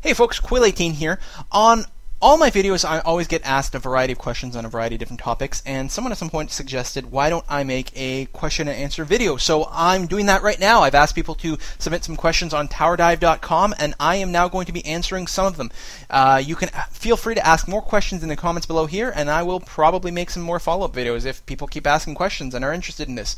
Hey folks, Quill18 here. On all my videos, I always get asked a variety of questions on a variety of different topics, and someone at some point suggested, why don't I make a question and answer video? So I'm doing that right now. I've asked people to submit some questions on towerdive.com, and I am now going to be answering some of them. You can feel free to ask more questions in the comments below here, and I will probably make some more follow-up videos if people keep asking questions and are interested in this.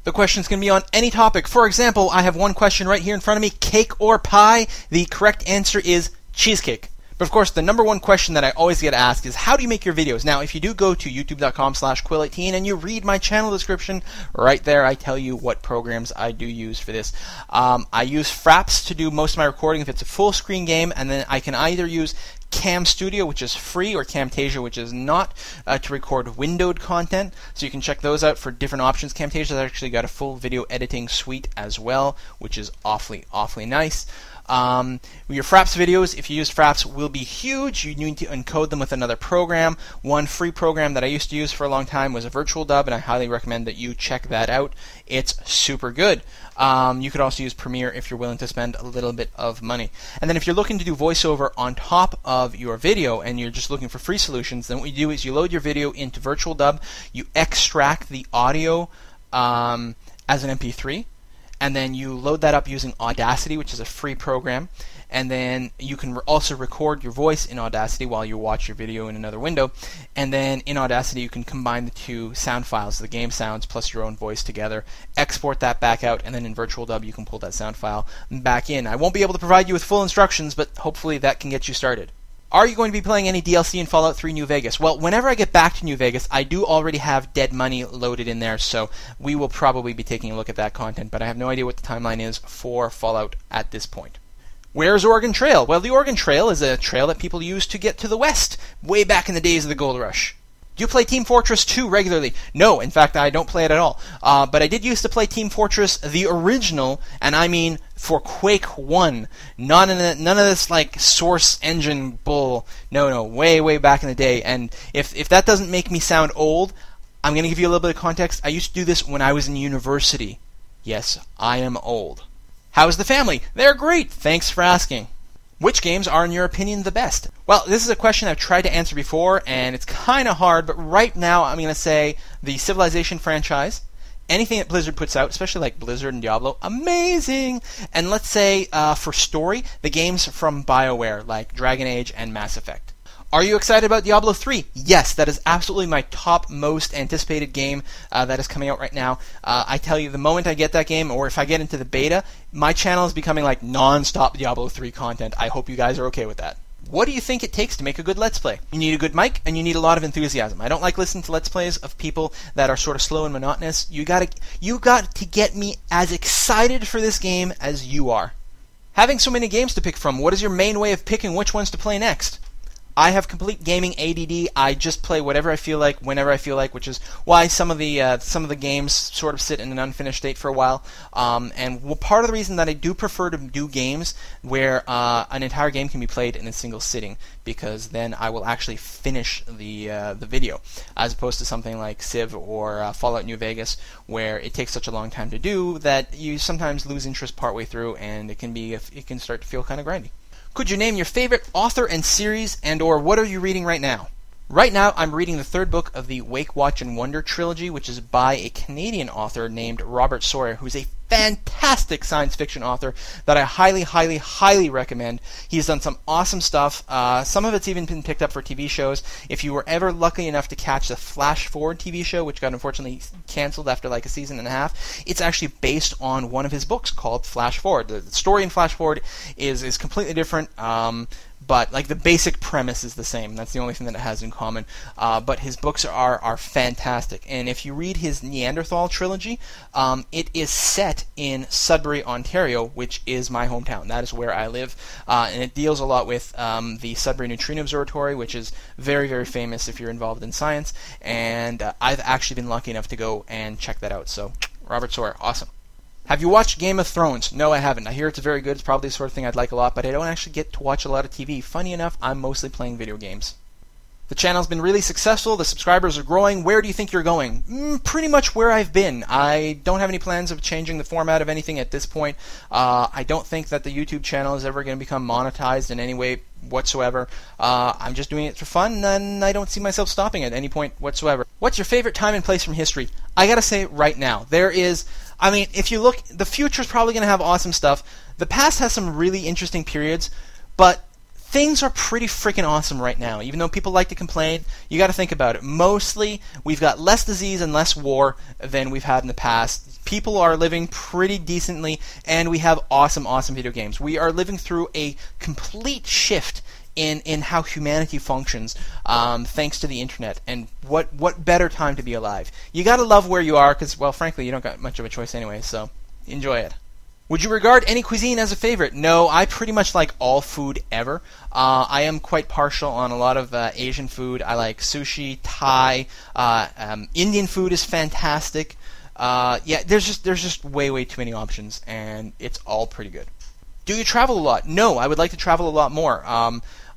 The questions can be on any topic. For example, I have one question right here in front of me, cake or pie? The correct answer is cheesecake. But of course, the number one question that I always get asked is, how do you make your videos? Now, if you do go to youtube.com/Quill18 and you read my channel description, right there I tell you what programs I do use for this. I use Fraps to do most of my recording if it's a full screen game, and then I can either use Cam Studio, which is free, or Camtasia, which is not, to record windowed content. So you can check those out for different options. Camtasia's actually got a full video editing suite as well, which is awfully nice. Your Fraps videos, if you use Fraps, will be huge. You need to encode them with another program. One free program that I used to use for a long time was a Virtual Dub, and I highly recommend that you check that out. It's super good. You could also use Premiere if you're willing to spend a little bit of money. And then if you're looking to do voiceover on top of your video and you're just looking for free solutions, then what you do is you load your video into Virtual Dub, you extract the audio as an MP3, and then you load that up using Audacity, which is a free program. And then you can also record your voice in Audacity while you watch your video in another window. And then in Audacity, you can combine the two sound files, the game sounds plus your own voice together, export that back out, and then in Virtual Dub, you can pull that sound file back in. I won't be able to provide you with full instructions, but hopefully that can get you started. Are you going to be playing any DLC in Fallout 3 New Vegas? Well, whenever I get back to New Vegas, I do already have Dead Money loaded in there, so we will probably be taking a look at that content, but I have no idea what the timeline is for Fallout at this point. Where's Oregon Trail? Well, the Oregon Trail is a trail that people used to get to the west, way back in the days of the Gold Rush. Do you play Team Fortress 2 regularly? No, in fact, I don't play it at all. But I did used to play Team Fortress, the original, and I mean for Quake 1. None of this like Source engine bull. No, way back in the day. And if that doesn't make me sound old, I'm going to give you a little bit of context. I used to do this when I was in university. Yes, I am old. How's the family? They're great. Thanks for asking. Which games are, in your opinion, the best? Well, this is a question I've tried to answer before, and it's kind of hard, but right now I'm going to say the Civilization franchise, anything that Blizzard puts out, especially like Blizzard and Diablo, amazing! And let's say, for story, the games from BioWare, like Dragon Age and Mass Effect. Are you excited about Diablo 3? Yes, that is absolutely my top most anticipated game that is coming out right now. I tell you, the moment I get that game, or if I get into the beta, my channel is becoming like non-stop Diablo 3 content. I hope you guys are okay with that. What do you think it takes to make a good Let's Play? You need a good mic, and you need a lot of enthusiasm. I don't like listening to Let's Plays of people that are sort of slow and monotonous. You got to get me as excited for this game as you are. Having so many games to pick from, what is your main way of picking which ones to play next? I have complete gaming ADD. I just play whatever I feel like, whenever I feel like, which is why some of the games sort of sit in an unfinished state for a while. And part of the reason that I do prefer to do games where an entire game can be played in a single sitting, because then I will actually finish the video, as opposed to something like Civ or Fallout New Vegas, where it takes such a long time to do that you sometimes lose interest partway through, and it can start to feel kind of grindy. Could you name your favorite author and series, and/or what are you reading right now? Right now, I'm reading the third book of the Wake, Watch, and Wonder trilogy, which is by a Canadian author named Robert Sawyer, who's a fantastic science fiction author that I highly recommend. He's done some awesome stuff. Some of it's even been picked up for TV shows. If you were ever lucky enough to catch the Flash Forward TV show, which got unfortunately canceled after like a season and a half, it's actually based on one of his books called Flash Forward. The story in Flash Forward is completely different. But like the basic premise is the same. That's the only thing that it has in common. But his books are fantastic. And if you read his Neanderthal trilogy, it is set in Sudbury, Ontario, which is my hometown. That is where I live. And it deals a lot with the Sudbury Neutrino Observatory, which is very famous if you're involved in science. And I've actually been lucky enough to go and check that out. So, Robert Sawyer, awesome. Have you watched Game of Thrones? No, I haven't. I hear it's very good. It's probably the sort of thing I'd like a lot, but I don't actually get to watch a lot of TV. Funny enough, I'm mostly playing video games. The channel's been really successful. The subscribers are growing. Where do you think you're going? Pretty much where I've been. I don't have any plans of changing the format of anything at this point. I don't think that the YouTube channel is ever going to become monetized in any way whatsoever. I'm just doing it for fun, and I don't see myself stopping at any point whatsoever. What's your favorite time and place from history? I gotta say right now, if you look, the future's probably going to have awesome stuff. The past has some really interesting periods, but things are pretty freaking awesome right now. Even though people like to complain, you got to think about it. Mostly, we've got less disease and less war than we've had in the past. People are living pretty decently, and we have awesome, awesome video games. We are living through a complete shift in how humanity functions, thanks to the internet. And what better time to be alive? You got to love where you are, because, well, frankly, you don't got much of a choice anyway, so enjoy it. Would you regard any cuisine as a favorite? No, I pretty much like all food ever. I am quite partial on a lot of Asian food. I like sushi, Thai, Indian food is fantastic. Yeah, there's just way too many options, and it's all pretty good. Do you travel a lot? No, I would like to travel a lot more.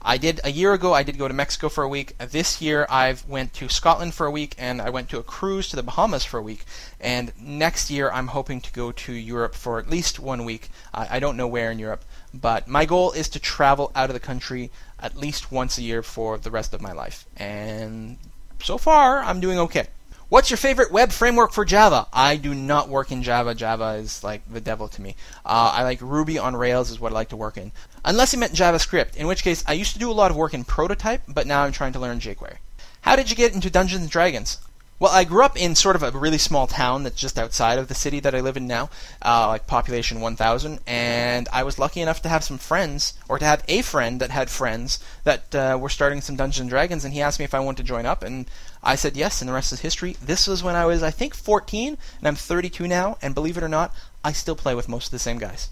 A year ago, I did go to Mexico for a week. This year, I went to Scotland for a week, and I went to a cruise to the Bahamas for a week. And next year, I'm hoping to go to Europe for at least 1 week. I don't know where in Europe, but my goal is to travel out of the country at least once a year for the rest of my life. And so far, I'm doing okay. What's your favorite web framework for Java? I do not work in Java. Java is like the devil to me. I like Ruby on Rails is what I like to work in. Unless you meant JavaScript, in which case I used to do a lot of work in Prototype, but now I'm trying to learn jQuery. How did you get into Dungeons & Dragons? Well, I grew up in sort of a really small town that's just outside of the city that I live in now, like population 1,000, and I was lucky enough to have some friends, or to have a friend that had friends that were starting some Dungeons & Dragons, and he asked me if I wanted to join up, and I said yes, and the rest is history. This was when I was, I think, 14, and I'm 32 now, and believe it or not, I still play with most of the same guys.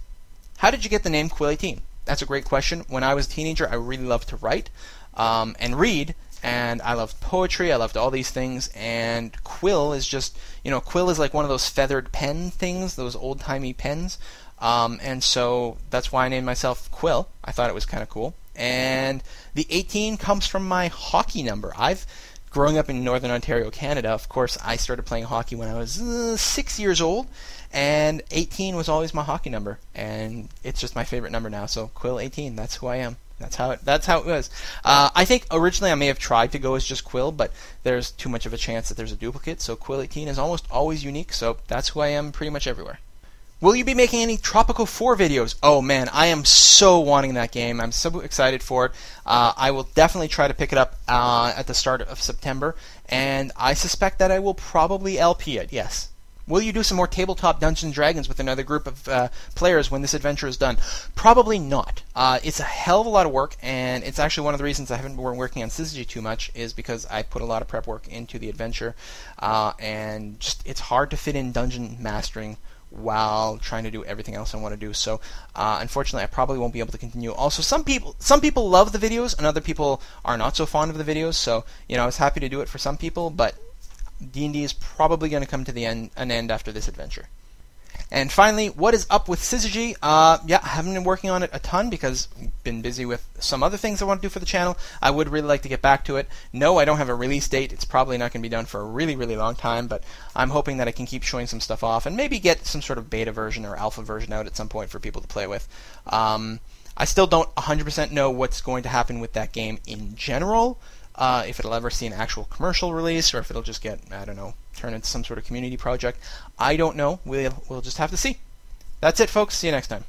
How did you get the name Quill 18? That's a great question. When I was a teenager, I really loved to write and read, and I loved poetry, I loved all these things, and Quill is just, Quill is like one of those feathered pen things, those old-timey pens, and so that's why I named myself Quill. I thought it was kind of cool. And the 18 comes from my hockey number. Growing up in Northern Ontario, Canada, of course, I started playing hockey when I was 6 years old, and 18 was always my hockey number, and it's just my favorite number now. So Quill 18, that's who I am. That's how it was. I think originally I may have tried to go as just Quill, but there's too much of a chance that there's a duplicate. So Quill 18 is almost always unique. So that's who I am pretty much everywhere. Will you be making any Tropico 4 videos? Oh man, I am so wanting that game. I'm so excited for it. I will definitely try to pick it up at the start of September, and I suspect that I will probably LP it, yes. Will you do some more tabletop Dungeons & Dragons with another group of players when this adventure is done? Probably not. It's a hell of a lot of work, and it's actually one of the reasons I haven't been working on Syzygy too much, is because I put a lot of prep work into the adventure, and just it's hard to fit in dungeon mastering while trying to do everything else I want to do. So unfortunately I probably won't be able to continue. Also, some people love the videos and other people are not so fond of the videos, so I was happy to do it for some people, but D&D is probably going to come to an end after this adventure. And finally, what is up with Syzygy? Yeah, I haven't been working on it a ton because I've been busy with some other things I want to do for the channel. I would really like to get back to it. No, I don't have a release date. It's probably not going to be done for a really, really long time, but I'm hoping that I can keep showing some stuff off and maybe get some sort of beta version or alpha version out at some point for people to play with. I still don't 100% know what's going to happen with that game in general. If it'll ever see an actual commercial release, or if it'll just get, I don't know, turn into some sort of community project. I don't know. We'll just have to see. That's it, folks. See you next time.